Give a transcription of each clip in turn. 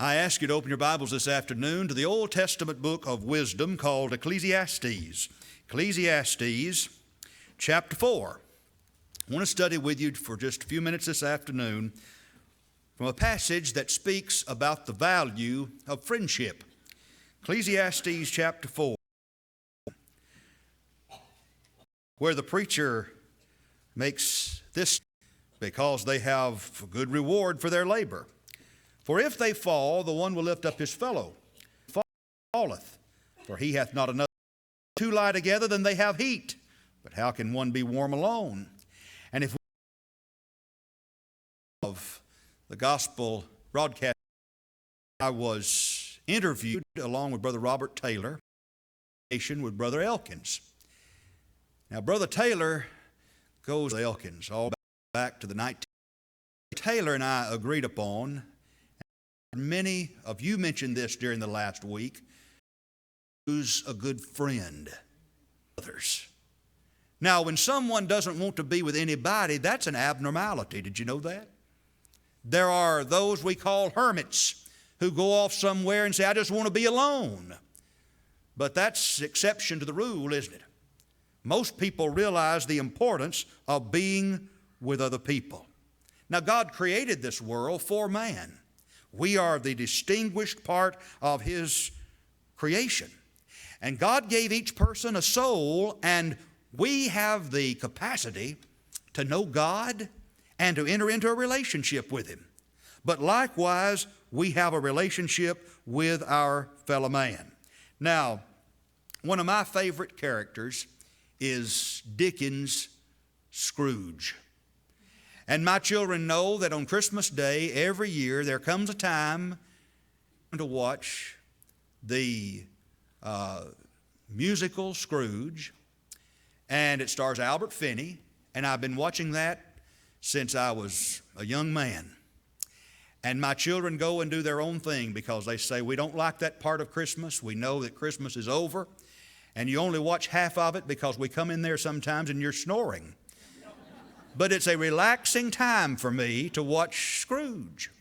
I ask you to open your Bibles this afternoon to the Old Testament book of wisdom called Ecclesiastes. Ecclesiastes chapter 4. I want to study with you for just a few minutes this afternoon from a passage that speaks about the value of friendship. Ecclesiastes chapter 4, where the preacher makes this because they have a good reward for their labor. For if they fall, the one will lift up his fellow. Falleth, for he hath not enough. Two lie together, then they have heat. But how can one be warm alone? And if we of the gospel broadcast, I was interviewed along with Brother Robert Taylor, with Brother Elkins. Now, Brother Taylor goes to Elkins all back to the 19th. Taylor and I agreed upon. Many of you mentioned this during the last week. Who's a good friend? Others. Now, when someone doesn't want to be with anybody, that's an abnormality. Did you know that? There are those we call hermits who go off somewhere and say, I just want to be alone. But that's exception to the rule, isn't it? Most people realize the importance of being with other people. Now, God created this world for man. We are the distinguished part of His creation. And God gave each person a soul, and we have the capacity to know God and to enter into a relationship with Him. But likewise, we have a relationship with our fellow man. Now, one of my favorite characters is Dickens' Scrooge. And my children know that on Christmas Day, every year, there comes a time to watch the musical Scrooge, and it stars Albert Finney, and I've been watching that since I was a young man. And my children go and do their own thing because they say, we don't like that part of Christmas. We know that Christmas is over, and you only watch half of it because we come in there sometimes and you're snoring. But it's a relaxing time for me to watch Scrooge.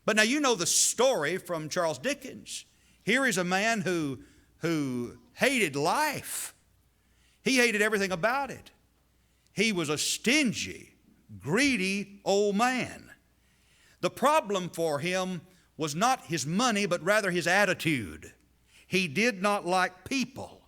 But now you know the story from Charles Dickens. Here is a man who hated life. He hated everything about it. He was a stingy, greedy old man. The problem for him was not his money, but rather his attitude. He did not like people.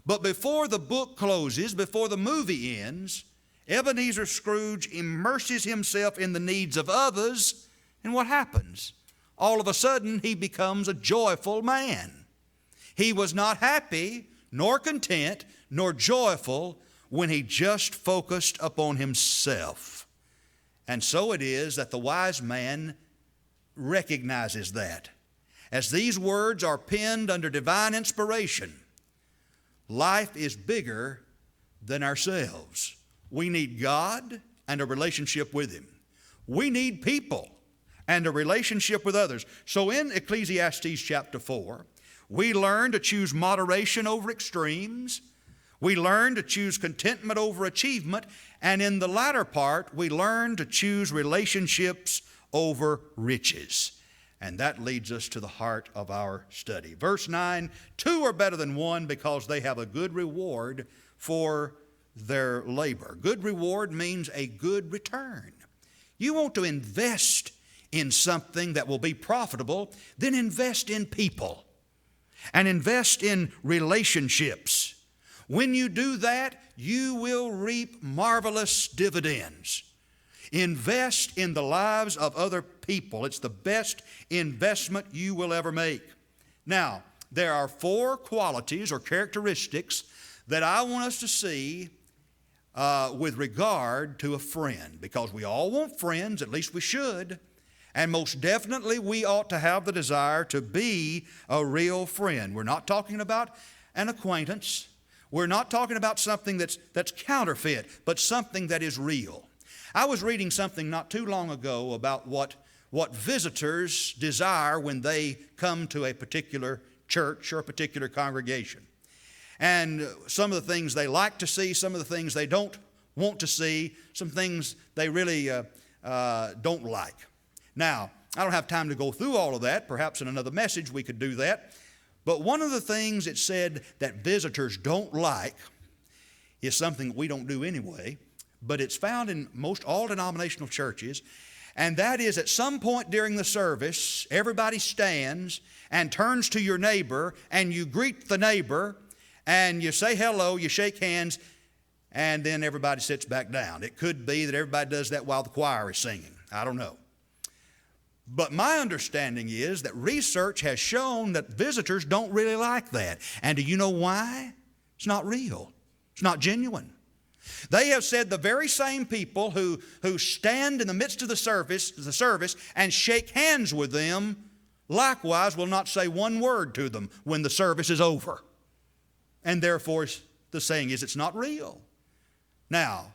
But before the book closes, before the movie ends, Ebenezer Scrooge immerses himself in the needs of others, and what happens? All of a sudden, he becomes a joyful man. He was not happy, nor content, nor joyful when he just focused upon himself. And so it is that the wise man recognizes that. As these words are penned under divine inspiration, life is bigger than ourselves. We need God and a relationship with Him. We need people and a relationship with others. So in Ecclesiastes chapter 4, we learn to choose moderation over extremes. We learn to choose contentment over achievement. And in the latter part, we learn to choose relationships over riches. And that leads us to the heart of our study. Verse 9, two are better than one because they have a good reward for their labor. Good reward means a good return. You want to invest in something that will be profitable, then invest in people and invest in relationships. When you do that, you will reap marvelous dividends. Invest in the lives of other people. It's the best investment you will ever make. Now, there are four qualities or characteristics that I want us to see with regard to a friend, because we all want friends, at least we should, and most definitely we ought to have the desire to be a real friend. We're not talking about an acquaintance. We're not talking about something that's counterfeit, but something that is real. I was reading something not too long ago about what visitors desire when they come to a particular church or a particular congregation. And some of the things they like to see, some of the things they don't want to see, some things they really don't like. Now, I don't have time to go through all of that. Perhaps in another message we could do that. But one of the things it said that visitors don't like is something we don't do anyway, but it's found in most all denominational churches, and that is at some point during the service, everybody stands and turns to your neighbor, and you greet the neighbor, and you say hello, you shake hands, and then everybody sits back down. It could be that everybody does that while the choir is singing. I don't know. But my understanding is that research has shown that visitors don't really like that. And do you know why? It's not real. It's not genuine. They have said the very same people who stand in the midst of the service and shake hands with them, likewise will not say one word to them when the service is over. And therefore, the saying is it's not real. Now,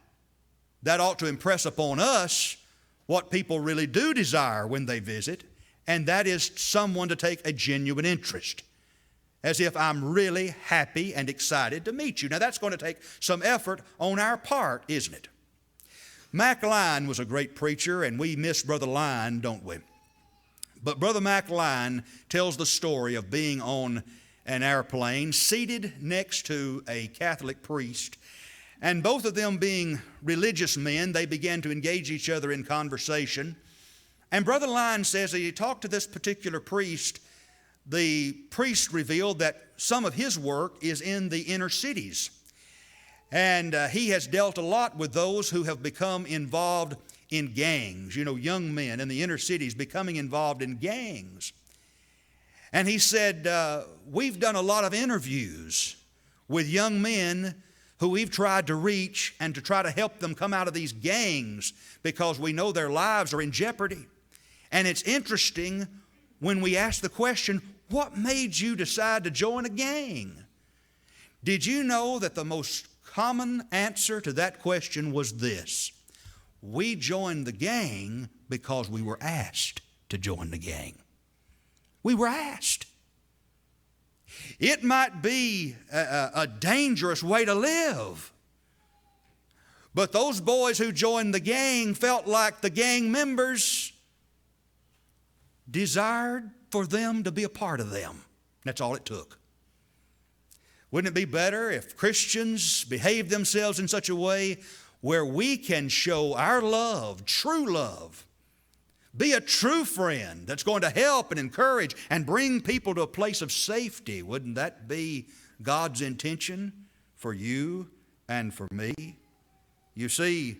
that ought to impress upon us what people really do desire when they visit, and that is someone to take a genuine interest, as if I'm really happy and excited to meet you. Now, that's going to take some effort on our part, isn't it? Mac Line was a great preacher, and we miss Brother Line, don't we? But Brother Mac Line tells the story of being on an airplane seated next to a Catholic priest, and both of them being religious men, they began to engage each other in conversation. And Brother Line says that he talked to this particular priest. The priest revealed that some of his work is in the inner cities. And he has dealt a lot with those who have become involved in gangs. You know, young men in the inner cities becoming involved in gangs. And he said, we've done a lot of interviews with young men who we've tried to reach and to try to help them come out of these gangs because we know their lives are in jeopardy. And it's interesting when we ask the question, what made you decide to join a gang? Did you know that the most common answer to that question was this? We joined the gang because we were asked to join the gang. We were asked. It might be a dangerous way to live. But those boys who joined the gang felt like the gang members desired for them to be a part of them. That's all it took. Wouldn't it be better if Christians behaved themselves in such a way where we can show our love, true love, be a true friend that's going to help and encourage and bring people to a place of safety? Wouldn't that be God's intention for you and for me? You see,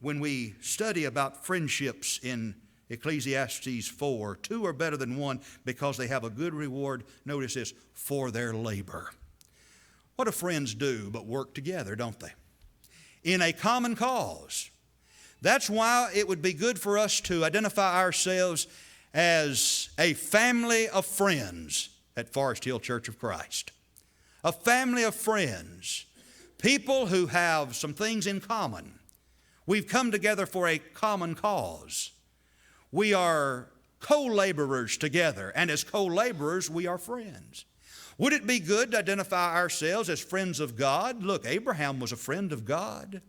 when we study about friendships in Ecclesiastes 4, 2 are better than one because they have a good reward, notice this, for their labor. What do friends do but work together, don't they? In a common cause. That's why it would be good for us to identify ourselves as a family of friends at Forest Hill Church of Christ. A family of friends. People who have some things in common. We've come together for a common cause. We are co-laborers together, and as co-laborers, we are friends. Would it be good to identify ourselves as friends of God? Look, Abraham was a friend of God.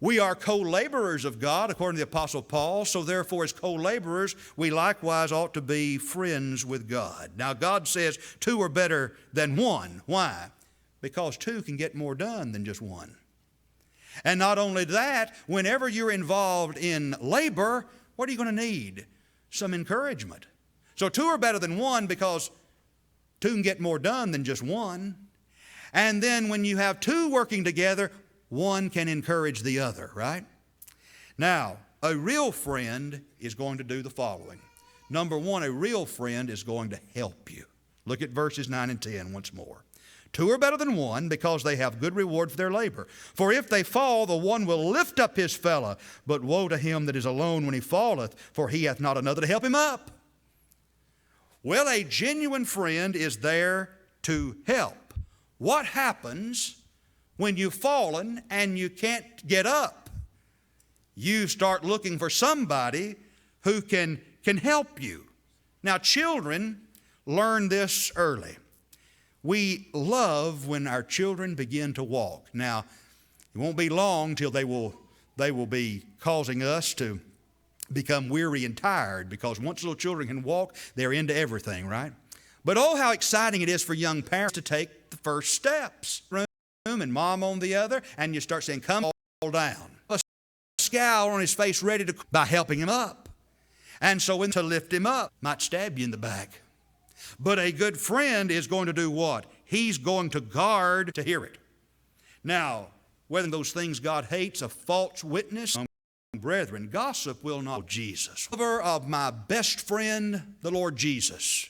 We are co-laborers of God, according to the Apostle Paul, so therefore as co-laborers, we likewise ought to be friends with God. Now, God says two are better than one. Why? Because two can get more done than just one. And not only that, whenever you're involved in labor, what are you going to need? Some encouragement. So two are better than one because two can get more done than just one. And then when you have two working together, one can encourage the other, right? Now, a real friend is going to do the following. Number one, a real friend is going to help you. Look at verses 9 and 10 once more. Two are better than one because they have good reward for their labor. For if they fall, the one will lift up his fellow. But woe to him that is alone when he falleth, for he hath not another to help him up. Well, a genuine friend is there to help. What happens when you've fallen and you can't get up? You start looking for somebody who can help you. Now, children learn this early. We love when our children begin to walk. Now, it won't be long till they will be causing us to become weary and tired, because once little children can walk, they're into everything, right? But oh, how exciting it is for young parents to take the first steps. Room and mom on the other, and you start saying, come all down. A scowl on his face ready to, by helping him up. And so when to lift him up, might stab you in the back. But a good friend is going to do what? He's going to guard to hear it. Now, whether those things God hates, a false witness, brethren, gossip will not Jesus. Lover of my best friend, the Lord Jesus.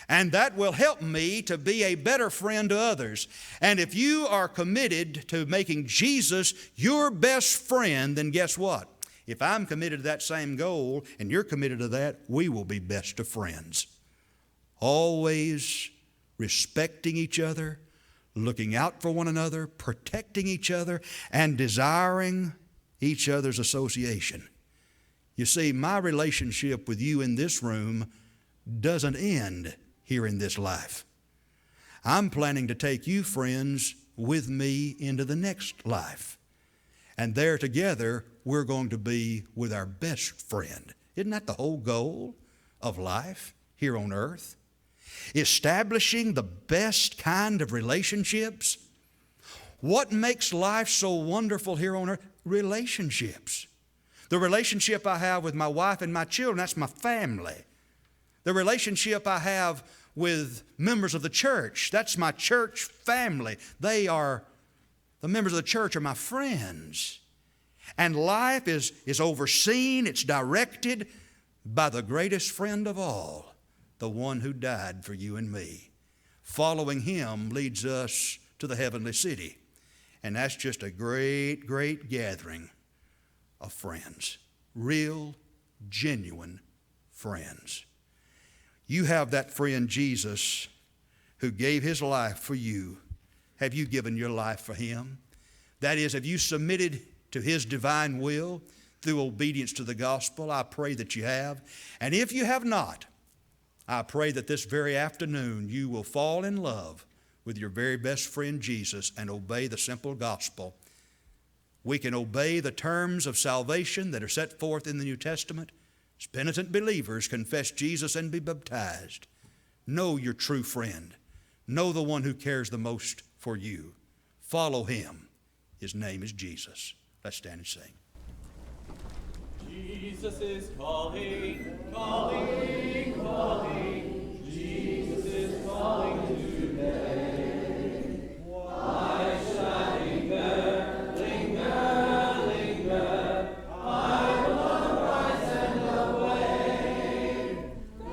And that will help me to be a better friend to others. And if you are committed to making Jesus your best friend, then guess what? If I'm committed to that same goal and you're committed to that, we will be best of friends. Always respecting each other, looking out for one another, protecting each other, and desiring each other's association. You see, my relationship with you in this room doesn't end here in this life. I'm planning to take you, friends, with me into the next life. And there together, we're going to be with our best friend. Isn't that the whole goal of life here on earth? Establishing the best kind of relationships. What makes life so wonderful here on earth? Relationships. The relationship I have with my wife and my children, that's my family. The relationship I have with members of the church, that's my church family. The members of the church are my friends. And life is overseen, it's directed by the greatest friend of all, the one who died for you and me. Following him leads us to the heavenly city. And that's just a great, great gathering of friends. Real, genuine friends. You have that friend Jesus who gave his life for you. Have you given your life for him? That is, have you submitted to his divine will through obedience to the gospel? I pray that you have. And if you have not, I pray that this very afternoon you will fall in love with your very best friend Jesus and obey the simple gospel. We can obey the terms of salvation that are set forth in the New Testament. As penitent believers, confess Jesus and be baptized. Know your true friend. Know the one who cares the most for you. Follow him. His name is Jesus. Let's stand and sing. Jesus is calling, calling, calling. Jesus is calling today. Why should I linger, linger, linger? I will arise and away.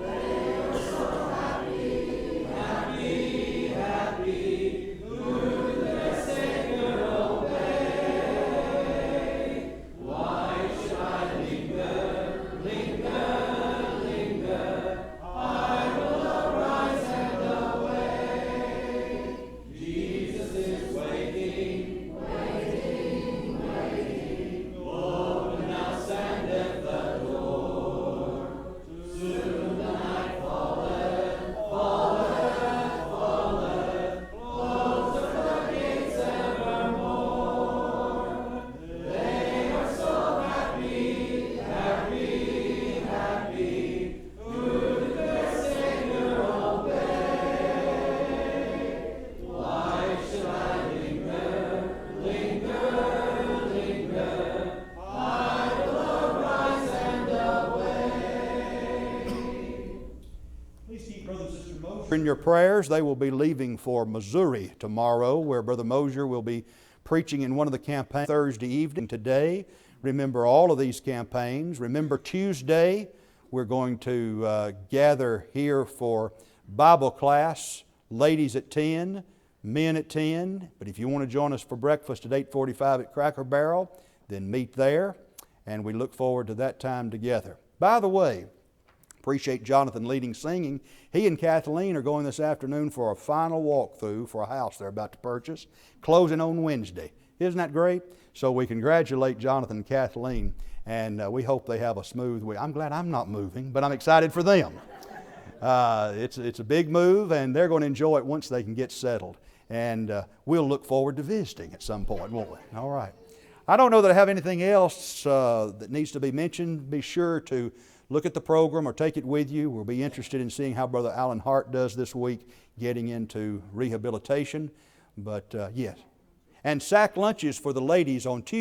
They are so happy, happy, happy, who their Savior obey. Why should I linger, linger, linger? I will arise and away. Jesus is waiting, waiting, waiting. Open now standeth the door. Soon the night falleth, falleth, falleth. Close the gates evermore. They are so happy, happy, happy, who their Savior obey. Why should I linger, linger, linger? I will arise and away. Please keep Brother and Sister Mosier in your prayers. They will be leaving for Missouri tomorrow, where Brother Mosier will be preaching in one of the campaigns Thursday evening. Today, remember all of these campaigns. Remember Tuesday, we're going to gather here for Bible class. Ladies at 10, men at 10. But if you want to join us for breakfast at 8:45 at Cracker Barrel, then meet there. And we look forward to that time together. By the way, appreciate Jonathan leading singing. He and Kathleen are going this afternoon for a final walkthrough for a house they're about to purchase, closing on Wednesday. Isn't that great? So we congratulate Jonathan and Kathleen, and we hope they have a smooth week. I'm glad I'm not moving, but I'm excited for them. It's a big move, and they're going to enjoy it once they can get settled. And we'll look forward to visiting at some point, won't we? All right. I don't know that I have anything else that needs to be mentioned. Be sure to look at the program or take it with you. We'll be interested in seeing how Brother Alan Hart does this week getting into rehabilitation. But yes. And sack lunches for the ladies on Tuesday.